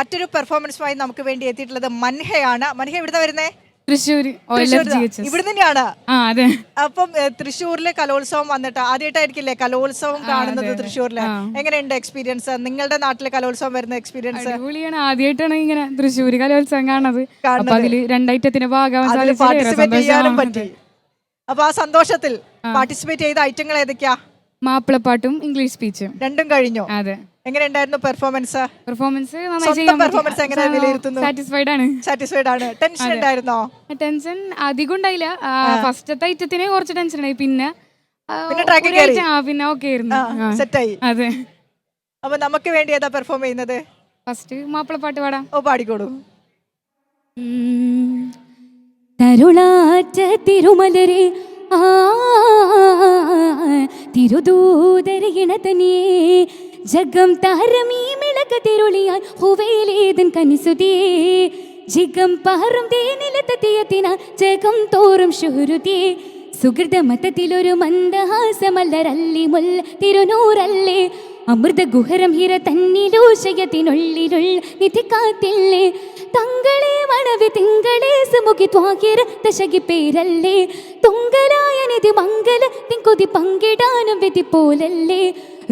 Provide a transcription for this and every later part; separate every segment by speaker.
Speaker 1: മറ്റൊരു പെർഫോമൻസുമായി നമുക്ക് വേണ്ടി എത്തിയിട്ടുള്ളത് മൻഹയാണ്. മൻഹ എവിടുന്ന വരുന്നേ?
Speaker 2: തൃശ്ശൂർ.
Speaker 1: ഇവിടെ തന്നെയാണ്.
Speaker 2: അതെ.
Speaker 1: അപ്പം തൃശ്ശൂരിലെ കലോത്സവം വന്നിട്ട് ആദ്യമായിട്ടായിരിക്കില്ലേ കലോത്സവം കാണുന്നത് തൃശ്ശൂരില്? എങ്ങനെയുണ്ട് എക്സ്പീരിയൻസ്? നിങ്ങളുടെ നാട്ടിലെ കലോത്സവം വരുന്ന എക്സ്പീരിയൻസ്?
Speaker 2: അടിപൊളിയാണ്. ആദ്യമായിട്ടാണ് ഇങ്ങനെ തൃശ്ശൂർ കലോത്സവം കാണുന്നത്. അതില് 2 ഐറ്റത്തിന് ഭാഗമാകാൻ
Speaker 1: പാർട്ടിസിപ്പേറ്റ് ചെയ്യാനും പറ്റി. അപ്പൊ ആ സന്തോഷത്തിൽ പാർട്ടിസിപ്പേറ്റ് ചെയ്ത ഐറ്റങ്ങൾ ഏതൊക്കെയാ?
Speaker 2: മാപ്പിളപ്പാട്ടും ഇംഗ്ലീഷ് സ്പീച്ചും രണ്ടും
Speaker 1: കഴിഞ്ഞു.
Speaker 2: അതെ.
Speaker 1: എങ്ങനെയുണ്ടായിരുന്നു പെർഫോമൻസ്?
Speaker 2: സാറ്റിസ്ഫൈഡ് ആണ്.
Speaker 1: ടെൻഷൻ ഉണ്ടായിരുന്നോ?
Speaker 2: ടെൻഷൻ അധികം ഉണ്ടായില്ല. ഫസ്റ്റത്തെ ഐറ്റത്തിന് കുറച്ച് ടെൻഷൻ ഉണ്ടായി. പിന്നെ ഓക്കെ ആയിരുന്നു.
Speaker 1: സെറ്റായി.
Speaker 2: അതെ.
Speaker 1: അപ്പൊ നമുക്ക് വേണ്ടി ഏതാ പെർഫോം ചെയ്യുന്നത്?
Speaker 2: ഫസ്റ്റ് മാപ്പിളപ്പാട്ട് പാടാം.
Speaker 1: ഓ, പാടിക്കോളൂ.
Speaker 3: തരുളാറ്റ തിരുമലരെ തിരുദൂതര ഇണതനിയേ ജഗം താരമീ മിളക തിരുളിയാൽ ഹുവേലേതൻ കനിസുതിയേ ജിഗം പാറും തേനിലത്തെത്തിയത്തിന ജഗം തോറും ശുഹൃതിയേ സുഹൃത മതത്തിലൊരു മന്ദഹാസമല്ലരല്ലി മുല്ല തിരുനൂറല്ലേ അമൃത ഗുഹരം ഹിര തന്നിലൂശയത്തിനുള്ളിലുള്ള നിധി കാത്തില്ലേ തങ്ങളെ മണവി തിങ്കളെ സുമുഖി ത്വാകിര ദശകി പേരല്ലേ തുങ്കലായ നിധി മംഗല തിങ്കുതി പങ്കിടാനും വിധി പോലല്ലേ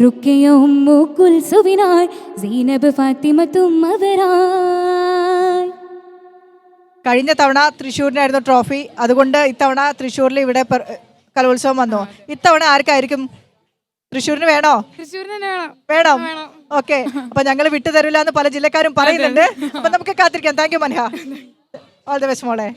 Speaker 3: റുക്കയും മൂക്കുൽ സുവിനായ് സീനബ് ഫാത്തിമത്തും അവരായ്.
Speaker 1: കഴിഞ്ഞ തവണ തൃശ്ശൂരിനായിരുന്നു ട്രോഫി. അതുകൊണ്ട് ഇത്തവണ തൃശ്ശൂരിൽ ഇവിടെ കലോത്സവം വന്നു. ഇത്തവണ ആർക്കായിരിക്കും? തൃശ്ശൂരിന് വേണോ? വേണം. ഓക്കെ. അപ്പൊ ഞങ്ങൾ വിട്ടുതരില്ല എന്ന് പല ജില്ലക്കാരും പറയുന്നുണ്ട്. അപ്പൊ നമുക്ക് കാത്തിരിക്കാം. Thank you Manha. All the best മോളെ.